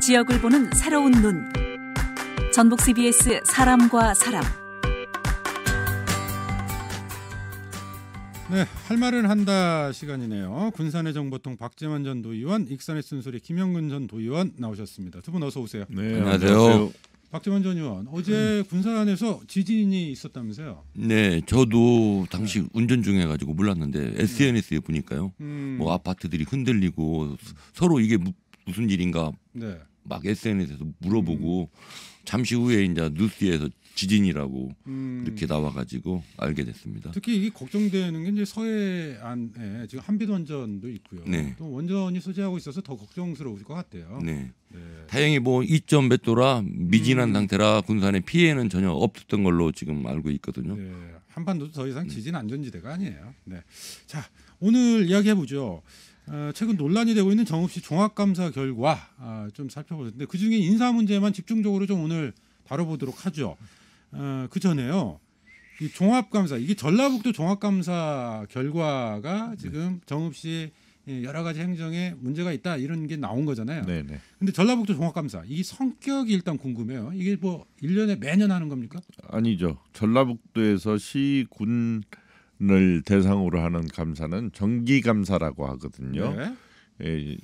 지역을 보는 새로운 눈. 전북 CBS 사람과 사람. 네, 할 말을 한다 시간이네요. 군산의 정보통 박재만 전 도의원, 익산의 쓴소리 김영근 전 도의원 나오셨습니다. 두 분 어서 오세요. 네, 안녕하세요. 박재만 전 의원, 어제 군산에서 지진이 있었다면서요? 네, 저도 당시 운전 중에 가지고 몰랐는데 SNS에 보니까요. 뭐 아파트들이 흔들리고 서로 이게 무슨 일인가 네. 막 SNS에서 물어보고 잠시 후에 이제 뉴스에서 지진이라고 이렇게 나와가지고 알게 됐습니다. 특히 이게 걱정되는 게 이제 서해안에 지금 한빛 원전도 있고요. 네. 또 원전이 소재하고 있어서 더 걱정스러울 것 같아요. 네. 네. 다행히 뭐 2점 몇 도라 미진한 상태라 군산에 피해는 전혀 없었던 걸로 지금 알고 있거든요. 네. 한반도도 더 이상 지진 안전지대가 아니에요. 네. 자, 오늘 이야기해 보죠. 최근 논란이 되고 있는 정읍시 종합감사 결과 좀 살펴볼 텐데 그 중에 인사 문제만 집중적으로 좀 오늘 다뤄보도록 하죠. 그 전에요. 이 종합감사 이게 전라북도 종합감사 결과가 지금 정읍시 여러 가지 행정에 문제가 있다 이런 게 나온 거잖아요. 네네. 근데 전라북도 종합감사 이 성격이 일단 궁금해요. 이게 뭐 1년에 매년 하는 겁니까? 아니죠. 전라북도에서 시군을 대상으로 하는 감사는 정기감사라고 하거든요. 네.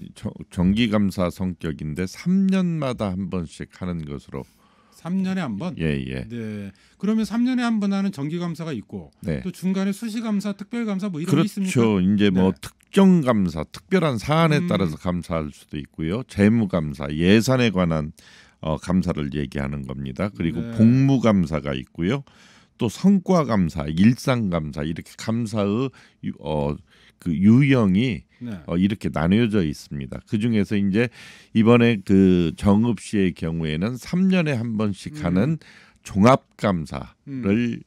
정기감사 성격인데 3년마다 한 번씩 하는 것으로. 3년에 한 번? 예. 네. 그러면 3년에 한 번 하는 정기감사가 있고 네. 또 중간에 수시감사, 특별감사 뭐 이런 게 있습니까? 그렇죠. 이제 뭐 네. 특정감사, 특별한 사안에 따라서 감사할 수도 있고요. 재무감사, 예산에 관한 감사를 얘기하는 겁니다. 그리고 네. 복무감사가 있고요. 또 성과감사, 일상감사 이렇게 감사의 그 유형이 네. 이렇게 나뉘어져 있습니다. 그 중에서 이제 이번에 그 정읍시의 경우에는 3년에 한 번씩 하는 종합감사를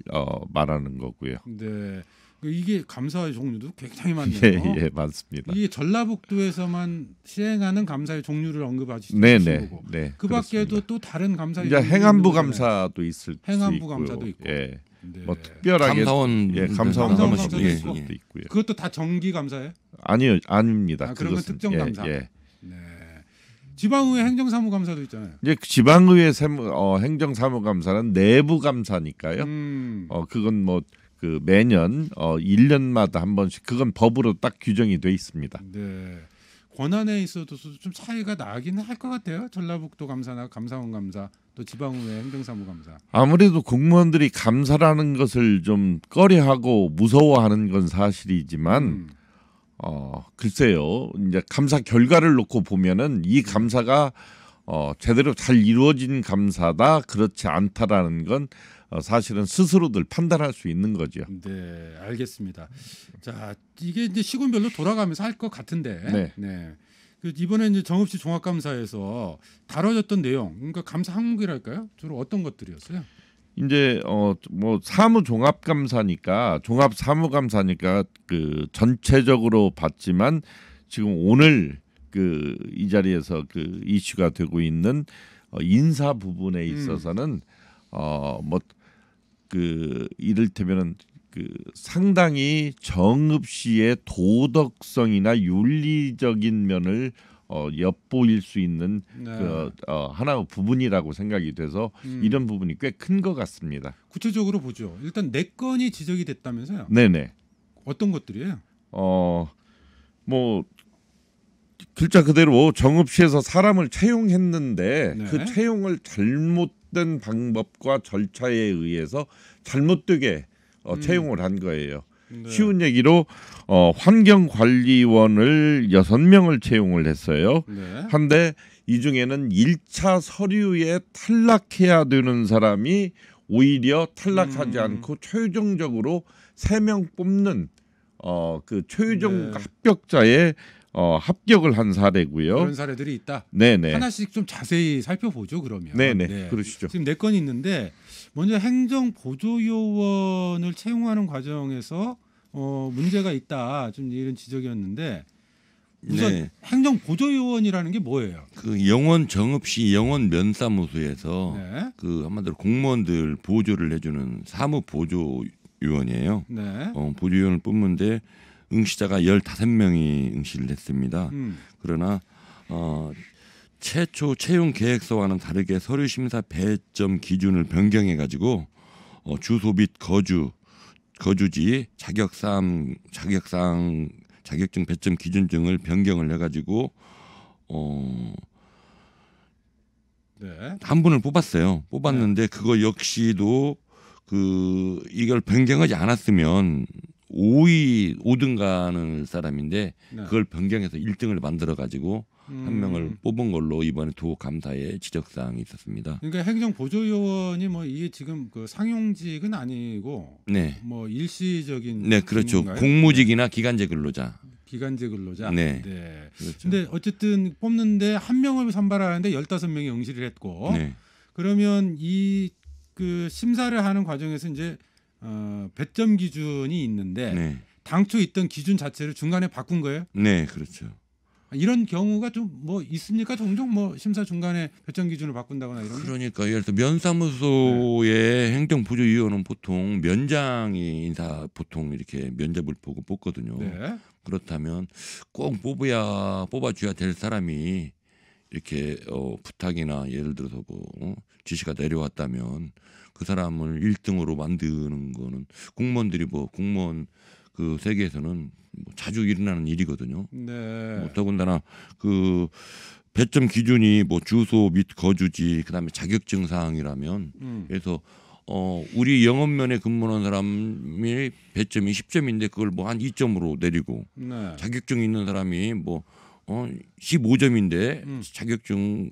말하는 거고요. 네. 이게 감사의 종류도 굉장히 많네요. 예, 맞습니다. 이게 전라북도에서만 시행하는 감사의 종류를 언급하시는 거고. 네. 그 밖에도 또 다른 감사의 이제 행안부 감사도 있을 수 행안부 있고요. 감사도 있고. 예. 네. 뭐 특별하게 감사원 감사원 감사도 감사도 있고. 있고요. 그것도 다 정기 감사예요? 아니요, 아닙니다. 그런 건 특정 감사. 예. 네. 지방의회 행정사무 감사도 있잖아요. 이제 지방의회 행정사무 감사는 내부 감사니까요. 그건 뭐 그 매년 1년마다 한 번씩 그건 법으로 딱 규정이 돼 있습니다. 네. 권한에 있어도 좀 차이가 나긴 할 것 같아요. 전라북도 감사나 감사원 감사, 또 지방의회 행정사무 감사. 아무래도 공무원들이 감사라는 것을 좀 꺼려하고 무서워하는 건 사실이지만 글쎄요. 이제 감사 결과를 놓고 보면은 이 감사가 제대로 잘 이루어진 감사다, 그렇지 않다라는 건 사실은 스스로들 판단할 수 있는 거죠. 네, 알겠습니다. 자, 이게 이제 시군별로 돌아가면서 할 것 같은데, 네. 그 이번에 이제 정읍시 종합감사에서 다뤄졌던 내용, 그러니까 감사 항목이랄까요? 주로 어떤 것들이었어요? 이제 뭐 사무 종합감사니까 종합 사무감사니까 그 전체적으로 봤지만 지금 오늘 그 이 자리에서 그 이슈가 되고 있는 인사 부분에 있어서는 뭐 그 이를테면은 그 상당히 정읍시의 도덕성이나 윤리적인 면을 엿보일 수 있는 그 하나의 부분이라고 생각이 돼서 이런 부분이 꽤 큰 것 같습니다. 구체적으로 보죠. 일단 4건이 지적이 됐다면서요? 네네. 어떤 것들이에요? 뭐 글자 그대로 정읍시에서 사람을 채용했는데 네. 그 채용을 잘못된 방법과 절차에 의해서 잘못되게 채용을 한 거예요. 네. 쉬운 얘기로 환경관리원을 6명을 채용을 했어요. 네. 한데 이 중에는 1차 서류에 탈락해야 되는 사람이 오히려 탈락하지 않고 최종적으로 3명 뽑는 그 최종 네. 합격자의 합격을 한 사례고요. 그런 사례들이 있다. 네네. 하나씩 좀 자세히 살펴보죠. 그러면. 네네. 네. 그러시죠. 지금 4건이 있는데 먼저 행정보조요원을 채용하는 과정에서 문제가 있다. 좀 이런 지적이었는데 우선 네. 행정보조요원이라는 게 뭐예요? 그 영원 정읍시 영원 면사무소에서 네. 그 한마디로 공무원들 보조를 해주는 사무 보조요원이에요. 네. 보조요원을 뽑는데 응시자가 15명이 응시를 했습니다. 그러나 최초 채용 계획서와는 다르게 서류 심사 배점 기준을 변경해 가지고 주소 및 거주지, 자격증 배점 기준 등을 변경을 해 가지고 한 분을 뽑았는데 그거 역시도 이걸 변경하지 않았으면 5등 가는 사람인데 그걸 변경해서 1등을 만들어 가지고 한 명을 뽑은 걸로 이번에 도감사에 지적 사항이 있었습니다. 그러니까 행정보조요원이 뭐 이게 지금 그 상용직은 아니고 네. 뭐 일시적인 네, 그렇죠. 직무인가요? 공무직이나 기간제 근로자. 기간제 근로자. 네. 네. 그렇죠. 근데 어쨌든 뽑는데 한 명을 선발하는데 15명이 응시를 했고 네. 그러면 이 그 심사를 하는 과정에서 이제 배점 기준이 있는데 네. 당초 있던 기준 자체를 중간에 바꾼 거예요? 네, 그렇죠. 이런 경우가 좀 뭐 있습니까? 종종 뭐 심사 중간에 배점 기준을 바꾼다거나 이런 게? 그러니까 예를 들어 면사무소의 행정보조위원은 보통 면장이 보통 이렇게 면접을 보고 뽑거든요. 네. 그렇다면 꼭 뽑아줘야 될 사람이 이렇게 부탁이나 예를 들어서 뭐 지시가 내려왔다면 그 사람을 1등으로 만드는 거는 공무원들이 공무원 그 세계에서는 자주 일어나는 일이거든요. 네. 더군다나 그 배점 기준이 주소 및 거주지 그다음에 자격증 사항이라면 그래서 우리 영업면에 근무하는 사람이 배점이 10점인데 그걸 한 2점으로 내리고 네. 자격증 있는 사람이 15점인데 자격증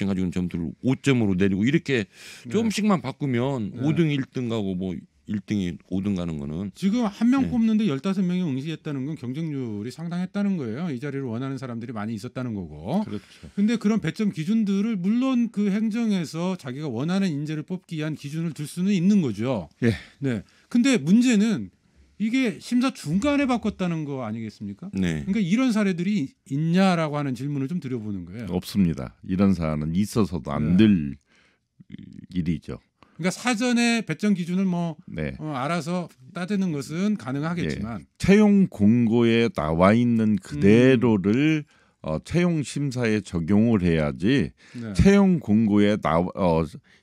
가지고 있는 점수를 5점으로 내리고 이렇게 조금씩만 바꾸면 5등 1등 가고 1등이 5등 가는 거는 지금 한 명 뽑는데 15명이 응시했다는 건 경쟁률이 상당했다는 거예요. 이 자리를 원하는 사람들이 많이 있었다는 거고. 그렇죠. 근데 그런 배점 기준들을 물론 그 행정에서 자기가 원하는 인재를 뽑기 위한 기준을 둘 수는 있는 거죠. 예. 네. 근데 문제는 이게 심사 중간에 바꿨다는 거 아니겠습니까? 네. 그러니까 이런 사례들이 있냐라고 하는 질문을 좀 드려보는 거예요. 없습니다. 이런 사안은 있어서도 안 될 일이죠. 그러니까 사전에 배점 기준을 네. 알아서 따지는 것은 가능하겠지만 채용 공고에 나와 있는 그대로를 채용 심사에 적용을 해야지 네. 채용 공고에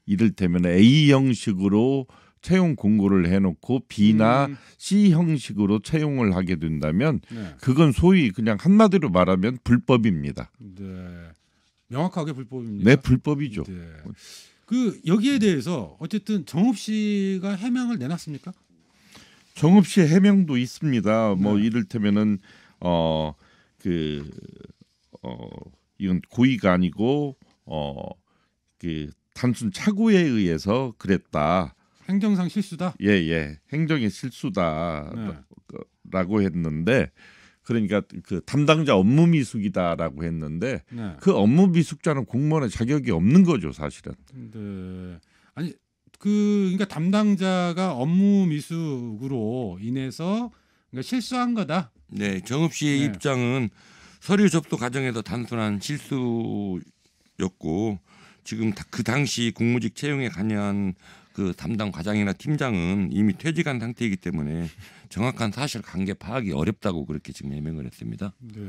이를테면 A 형식으로 채용 공고를 해놓고 B나 C 형식으로 채용을 하게 된다면 네. 그건 소위 그냥 한마디로 말하면 불법입니다. 네. 명확하게 불법입니다. 네, 불법이죠. 네. 그 여기에 대해서 어쨌든 정읍 씨가 해명을 내놨습니까? 정읍 씨 해명도 있습니다. 네. 이를테면은 이건 고의가 아니고 단순 착오에 의해서 그랬다. 행정상 실수다. 예, 행정의 실수다라고 했는데, 그러니까 그 담당자 업무 미숙이다라고 했는데, 네. 그 업무 미숙자는 공무원의 자격이 없는 거죠, 사실은. 네. 아니 그러니까 담당자가 업무 미숙으로 인해서 그러니까 실수한 거다. 네, 정읍 씨의 네. 입장은 서류 접수 과정에서 단순한 실수였고 지금 그 당시 국무직 채용에 관여한 그 담당 과장이나 팀장은 이미 퇴직한 상태이기 때문에 정확한 사실관계 파악이 어렵다고 그렇게 지금 해명을 했습니다. 네.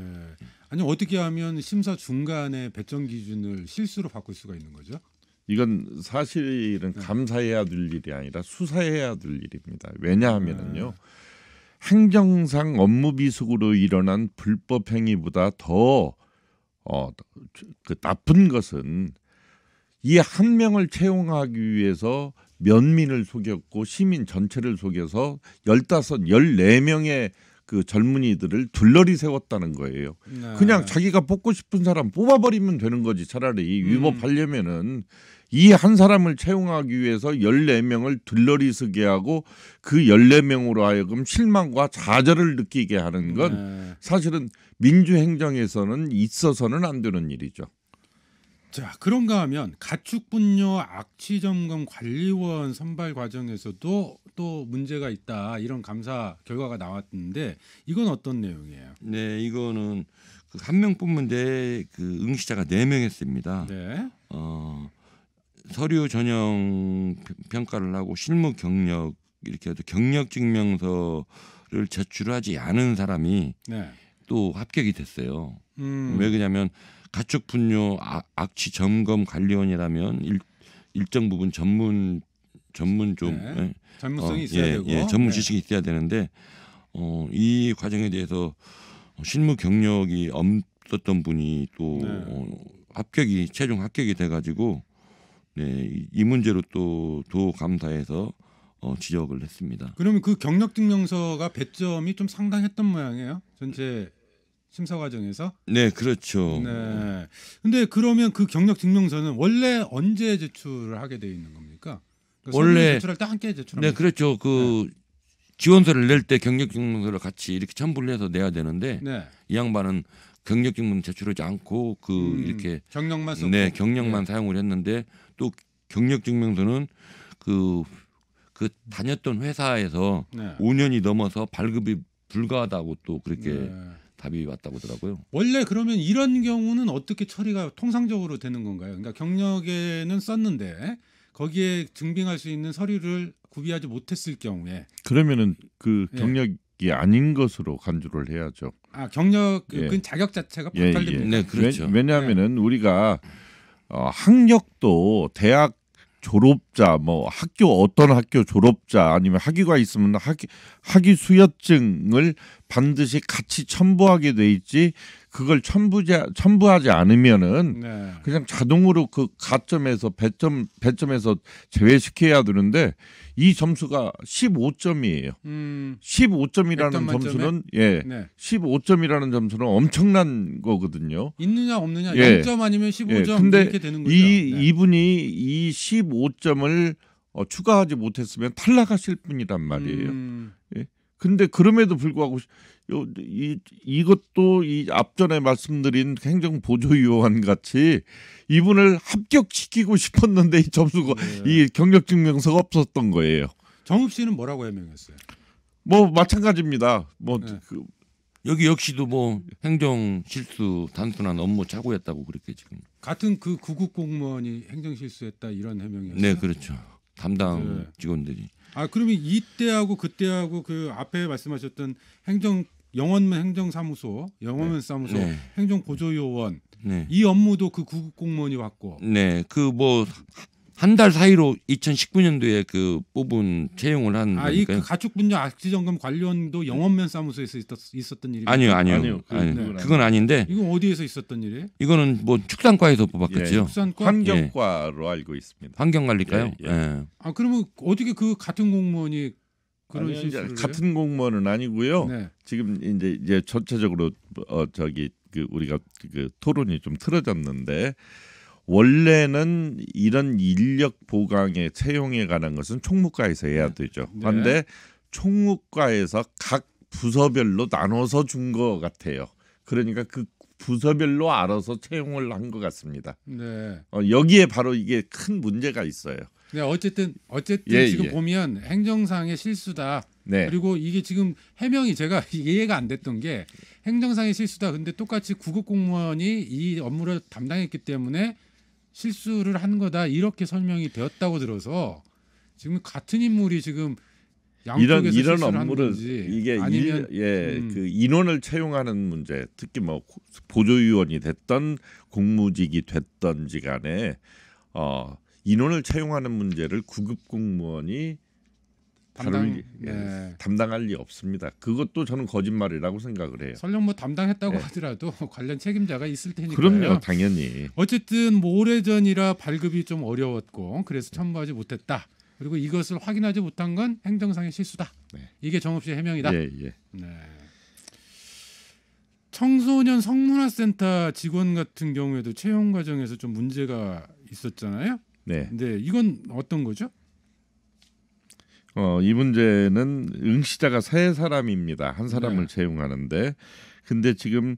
아니 어떻게 하면 심사 중간에 배점 기준을 실수로 바꿀 수가 있는 거죠? 이건 사실은 감사해야 될 일이 아니라 수사해야 될 일입니다. 왜냐하면은요, 행정상 업무 미숙으로 일어난 불법 행위보다 더 나쁜 것은 이 한 명을 채용하기 위해서 면민을 속였고 시민 전체를 속여서 14명의 그 젊은이들을 둘러리 세웠다는 거예요. 네. 그냥 자기가 뽑고 싶은 사람 뽑아버리면 되는 거지. 차라리 위법하려면은 이 한 사람을 채용하기 위해서 14명을 둘러리 서게 하고 그 14명으로 하여금 실망과 좌절을 느끼게 하는 건 네. 사실은 민주행정에서는 있어서는 안 되는 일이죠. 자, 그런가 하면 가축분뇨 악취점검 관리원 선발 과정에서도 또 문제가 있다. 이런 감사 결과가 나왔는데 이건 어떤 내용이에요? 네, 이거는 그 한 명 뽑는데 그 응시자가 4명 했습니다. 네. 서류 전형 평가를 하고 실무 경력 이렇게 해도 경력 증명서를 제출하지 않은 사람이 네. 또 합격이 됐어요. 음. 왜 그러냐면 가축 분뇨 악취 점검 관리원이라면 일정 부분 전문 좀 네. 전문성이 있어야 되고 전문 지식이 있어야 되는데 이 과정에 대해서 실무 경력이 없었던 분이 또 최종 합격이 돼가지고 이 문제로 또 도감사에서 지적을 했습니다. 그러면 그 경력증명서가 배점이 좀 상당했던 모양이에요. 전체 심사 과정에서. 네, 그렇죠. 네. 근데 그러면 그 경력증명서는 원래 언제 제출을 하게 돼 있는 겁니까? 그러니까 원래 제출할 때 함께 제출합니다. 네, 그렇죠. 지원서를 낼 때 경력증명서를 같이 이렇게 첨부를 해서 내야 되는데 이 양반은 경력증명 제출하지 않고 이렇게 경력만 썼고 경력만 사용을 했는데 또 경력증명서는 그 다녔던 회사에서 5년이 넘어서 발급이 불가하다고 또 그렇게 답이 왔다고 하더라고요. 원래 그러면 이런 경우는 어떻게 처리가 통상적으로 되는 건가요? 그러니까 경력에는 썼는데 거기에 증빙할 수 있는 서류를 구비하지 못했을 경우에 그러면은 그 경력이 아닌 것으로 간주를 해야죠. 경력 그 자격 자체가 박탈됩니다. 네, 그렇죠. 왜냐하면은 우리가 학력도 대학 졸업자, 뭐 어떤 학교 졸업자 아니면 학위가 있으면 학위 수여증을 반드시 같이 첨부하게 돼 있지. 그걸 첨부하지 않으면은 그냥 자동으로 그 가점에서 배점에서 제외시켜야 되는데 이 점수가 15점이에요. 15점이라는 점수는 15점이라는 점수는 엄청난 거거든요. 있느냐 없느냐 0점 아니면 15점 근데 이렇게 되는 거죠. 이분이 이 15점을 추가하지 못했으면 탈락하실 분이란 말이에요. 근데 그럼에도 불구하고 이것도 이 앞전에 말씀드린 행정보조위원 같이 이분을 합격시키고 싶었는데 이 점수가 이 경력증명서가 없었던 거예요. 정읍 씨는 뭐라고 해명했어요? 뭐 마찬가지입니다. 여기 역시도 뭐 행정 실수 단순한 업무 착오였다고 그렇게 지금 같은 그 구급 공무원이 행정 실수했다 이런 해명이었어요. 네, 그렇죠. 담당 직원들이. 그러면 이때하고 그때하고 그 앞에 말씀하셨던 영원면 행정사무소, 사무소, 행정보조요원 이 업무도 그 구급 공무원이 왔고. 네, 한 달 사이로 2019년도에 뽑은 채용을 한 거니까요. 이 가축 분뇨 악취 점검 관련도 영원면 사무소에서 있었던 일이에요? 아니요. 그건 아니인데. 이건 어디에서 있었던 일이에요? 이거는 축산과에서 뽑았겠죠. 축산과? 환경과로 알고 있습니다. 환경관리과요? 그러면 어떻게 그 같은 공무원이 그런 실수를 같은 공무원은 아니고요. 지금 이제 전체적으로 우리가 토론이 좀 틀어졌는데. 원래는 이런 인력 보강에 채용에 관한 것은 총무과에서 해야 되죠. 그런데 총무과에서 각 부서별로 나눠서 준 것 같아요. 그러니까 그 부서별로 알아서 채용을 한 것 같습니다. 여기에 바로 이게 큰 문제가 있어요. 어쨌든 지금 보면 행정상의 실수다. 그리고 이게 지금 해명이 제가 이해가 안 됐던 게 행정상의 실수다. 근데 똑같이 구급 공무원이 이 업무를 담당했기 때문에 실수를 한 거다 이렇게 설명이 되었다고 들어서 지금 같은 인물이 지금 양쪽에서 이런 실수를 업무를 하는지 이게 아니면 그 인원을 채용하는 문제, 특히 뭐 보조위원이 됐던 공무직이 됐던지 간에 인원을 채용하는 문제를 구급 공무원이 담당할 리 없습니다. 그것도 저는 거짓말이라고 생각을 해요. 설령 뭐 담당했다고 하더라도 관련 책임자가 있을 테니까요. 그럼요, 당연히. 어쨌든 오래전이라 발급이 좀 어려웠고 그래서 첨부하지 못했다. 그리고 이것을 확인하지 못한 건 행정상의 실수다. 이게 정읍 씨의 해명이다. 청소년 성문화센터 직원 같은 경우에도 채용 과정에서 좀 문제가 있었잖아요. 근데 이건 어떤 거죠? 이 문제는 응시자가 3사람입니다. 한 사람을 채용하는데 근데 지금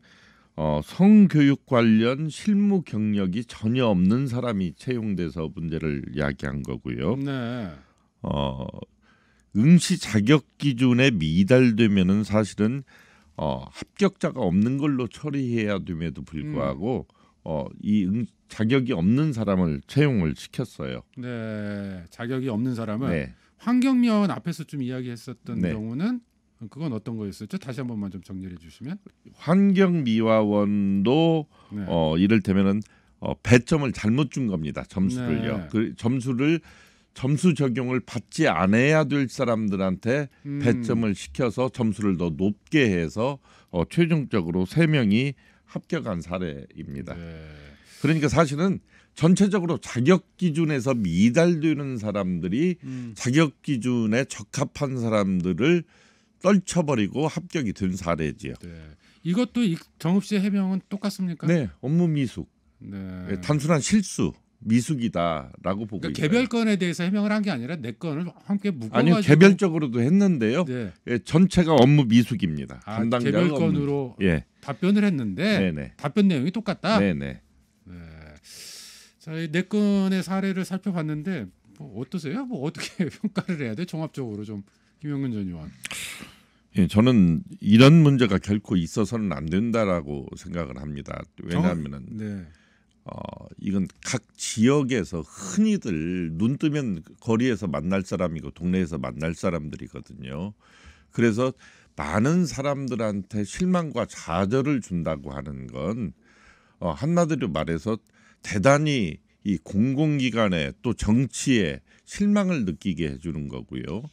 성교육 관련 실무 경력이 전혀 없는 사람이 채용돼서 문제를 야기한 거고요. 응시 자격 기준에 미달되면은 사실은 합격자가 없는 걸로 처리해야 됨에도 불구하고 자격이 없는 사람을 채용을 시켰어요. 자격이 없는 사람은 환경미화원 앞에서 좀 이야기했었던 경우는 그건 어떤 거였었죠? 다시 한 번만 좀 정리해 주시면. 환경미화원도 네. 이를테면은 배점을 잘못 준 겁니다. 점수를요. 네. 그 점수 적용을 받지 않아야 될 사람들한테 배점을 시켜서 점수를 더 높게 해서 최종적으로 3명이 합격한 사례입니다. 네. 그러니까 사실은 전체적으로 자격 기준에서 미달되는 사람들이 자격 기준에 적합한 사람들을 떨쳐버리고 합격이 된 사례지요. 네. 이것도 정읍 씨의 해명은 똑같습니까? 네, 업무 미숙, 네. 단순한 실수, 미숙이다라고 보고 그러니까 있어요. 개별 건에 대해서 해명을 한 게 아니라 내 건을 함께 묶어가지고. 아니요, 개별적으로도 했는데요. 네. 전체가 업무 미숙입니다. 아, 담당자가 개별 건으로 답변을 했는데 네네. 답변 내용이 똑같다. 네네. 네. 자, 이 네 건의 사례를 살펴봤는데 뭐 어떠세요? 뭐 어떻게 평가를 해야 돼? 종합적으로 좀 김영근 전 의원. 저는 이런 문제가 결코 있어서는 안 된다라고 생각을 합니다. 왜냐하면은 네. 이건 각 지역에서 흔히들 눈 뜨면 거리에서 만날 사람이고 동네에서 만날 사람들이거든요. 그래서 많은 사람들한테 실망과 좌절을 준다고 하는 건 한마디로 말해서 대단히 이 공공기관에 또 정치에 실망을 느끼게 해주는 거고요.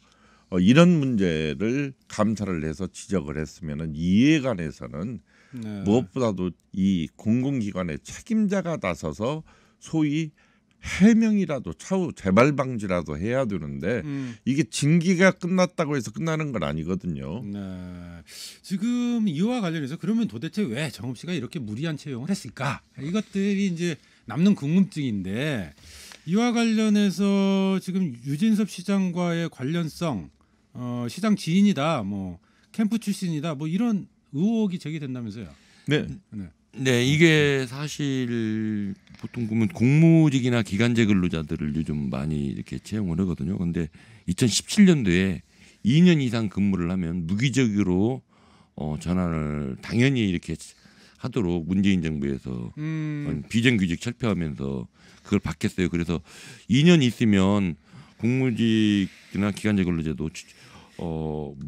이런 문제를 감사를 해서 지적을 했으면은 이에 관해서는 네. 무엇보다도 이 공공기관의 책임자가 나서서 소위 해명이라도 차후 재발 방지라도 해야 되는데 이게 징계가 끝났다고 해서 끝나는 건 아니거든요. 네. 지금 이와 관련해서 그러면 도대체 왜 정읍 씨가 이렇게 무리한 채용을 했을까? 이것들이 이제 남는 궁금증인데 이와 관련해서 지금 유진섭 시장과의 관련성, 시장 지인이다, 뭐 캠프 출신이다, 뭐 이런 의혹이 제기된다면서요? 네. 네. 네, 이게 사실 보통 보면 공무직이나 기간제 근로자들을 요즘 많이 이렇게 채용을 하거든요. 그런데 2017년도에 2년 이상 근무를 하면 무기적으로 전환을 당연히 이렇게 하도록 문재인 정부에서 비정규직 철폐하면서 그걸 받겠어요. 그래서 2년 있으면 공무직이나 기간제 근로자도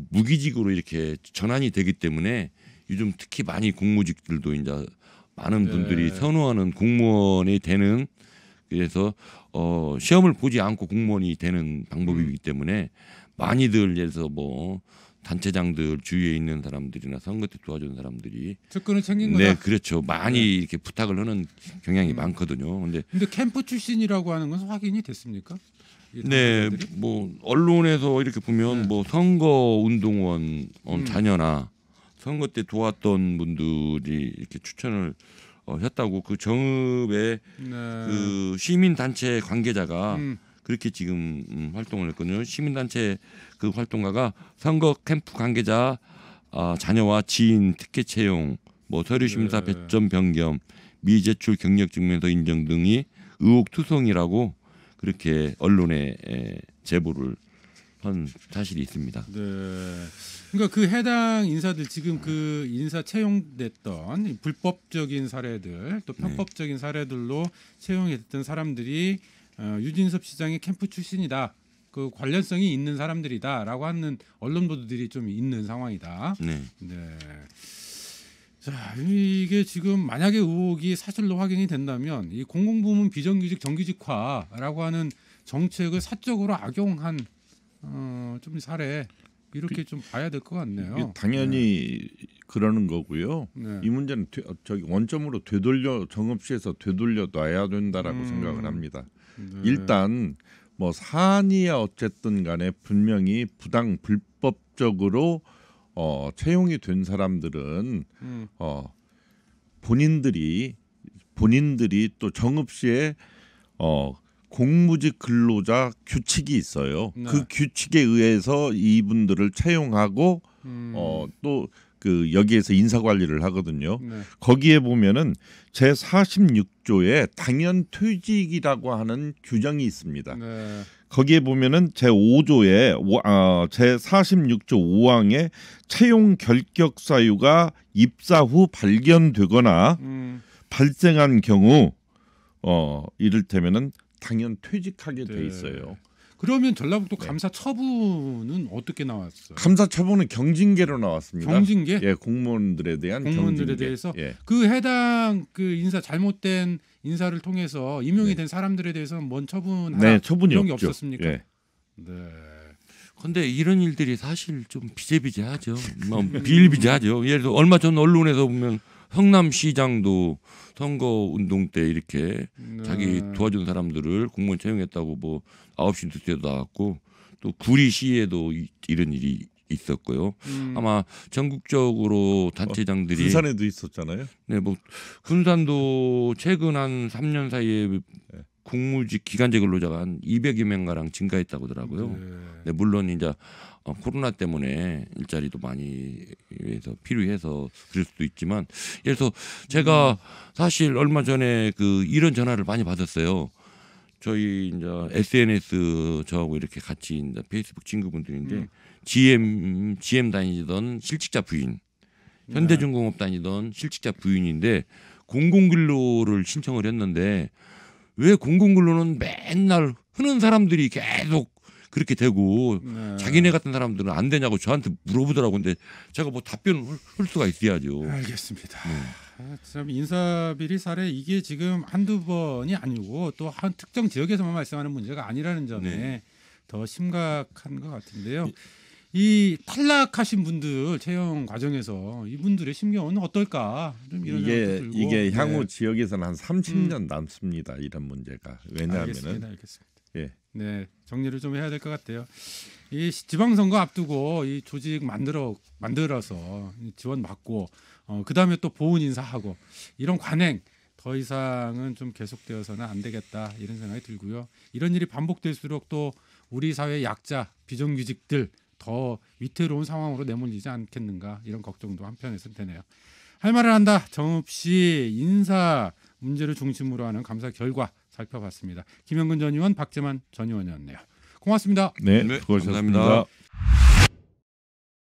무기직으로 이렇게 전환이 되기 때문에 요즘 특히 많이 공무직들도 이제 많은 분들이 선호하는 공무원이 되는, 그래서 시험을 보지 않고 공무원이 되는 방법이기 때문에 많이들 예를 들어서 뭐 단체장들 주위에 있는 사람들이나 선거 때 도와주는 사람들이 접근을 챙긴 거다. 네, 그렇죠. 많이 이렇게 부탁을 하는 경향이 많거든요. 근데 캠프 출신이라고 하는 건 확인이 됐습니까? 네, 뭐 언론에서 이렇게 보면 뭐 선거 운동원 자녀나 선거 때 도왔던 분들이 이렇게 추천을 했다고, 그 정읍의 그 시민 단체 관계자가 그렇게 지금 활동을 했거든요. 시민 단체 그 활동가가 선거 캠프 관계자 자녀와 지인 특혜 채용, 뭐 서류 심사 배점 변경, 미제출 경력 증명서 인정 등이 의혹 투성이라고 그렇게 언론에 제보를 한 사실이 있습니다. 네. 그러니까 그 해당 인사들 지금 그 인사 채용됐던 불법적인 사례들 또 편법적인 사례들로 채용했던 사람들이 유진섭 시장의 캠프 출신이다, 그 관련성이 있는 사람들이다라고 하는 언론 보도들이 좀 있는 상황이다. 네. 네. 자, 이게 지금 만약에 의혹이 사실로 확인이 된다면 이 공공부문 비정규직 정규직화라고 하는 정책을 사적으로 악용한 좀 사례, 이렇게 좀 봐야 될 것 같네요. 당연히 그러는 거고요. 네. 이 문제는 원점으로 정읍시에서 되돌려 놔야 된다라고 생각을 합니다. 네. 일단 뭐 사안이야 어쨌든 간에 분명히 불법적으로 채용이 된 사람들은 본인들이 또 정읍시에 공무직 근로자 규칙이 있어요. 네. 그 규칙에 의해서 이분들을 채용하고 또 그 여기에서 인사 관리를 하거든요. 네. 거기에 거기에 보면은 제 46조에 당연 퇴직이라고 하는 규정이 있습니다. 네. 거기에 보면은 제 5조에 제 46조 5항에 채용 결격 사유가 입사 후 발견되거나 발생한 경우 이를테면은 당연 퇴직하게 돼 있어요. 그러면 전라북도 감사 처분은 어떻게 나왔어요? 감사 처분은 경징계로 나왔습니다. 경징계? 예, 공무원들에 대한 공무원들에 경징계. 대해서 예. 그 해당 그 인사 잘못된 인사를 통해서 임용이 네. 된 사람들에 대해서는 뭔 처분하라 네, 처분이 이런 게 없죠. 없었습니까? 예. 네. 근데 이런 일들이 사실 좀 비일비재하죠. 뭐 비일비재하죠. 예를 들어 얼마 전 언론에서 보면 성남시장도 선거운동 때 이렇게 자기 도와준 사람들을 공무원 채용했다고 뭐 9시 뉴스에도 나왔고 또 구리시에도 이런 일이 있었고요. 아마 전국적으로 단체장들이 군산에도 있었잖아요. 네, 뭐 군산도 최근 한 3년 사이에 국무직 기간제 근로자가 한 200여 명가량 증가했다고 하더라고요. 네, 물론 이제 코로나 때문에 일자리도 많이 해서 필요해서 그럴 수도 있지만, 예를 들어서 제가 사실 얼마 전에 그 이런 전화를 많이 받았어요. 저희 이제 SNS 저하고 이렇게 같이 이제 페이스북 친구분들인데 GM 다니던 실직자 부인, 현대중공업 다니던 실직자 부인인데 공공근로를 신청을 했는데 왜 공공근로는 맨날 흔한 사람들이 계속 그렇게 되고 자기네 같은 사람들은 안 되냐고 저한테 물어보더라고. 근데 제가 뭐 답변을 할 수가 있어야죠. 알겠습니다. 참 인사비리 사례 이게 지금 한두 번이 아니고 또 한 특정 지역에서만 발생하는 문제가 아니라는 점에 더 심각한 것 같은데요. 이 탈락하신 분들 채용 과정에서 이분들의 심경은 어떨까? 좀 이런 생각도 들고. 이게 향후 지역에서는 한 30년 남습니다. 이런 문제가. 왜냐하면은 알겠습니다. 예. 네, 정리를 좀 해야 될 것 같아요. 이 지방선거 앞두고 이 조직 만들어서 지원 받고 그 다음에 또 보훈 인사하고 이런 관행 더 이상은 좀 계속되어서는 안 되겠다 이런 생각이 들고요. 이런 일이 반복될수록 또 우리 사회 약자 비정규직들 더 위태로운 상황으로 내몰리지 않겠는가 이런 걱정도 한편에서 되네요. 할 말을 한다. 정읍시 인사 문제를 중심으로 하는 감사 결과 살펴봤습니다. 김영근 전 의원, 박재만 전 의원이었네요. 고맙습니다. 네, 네, 수고하셨습니다. 감사합니다.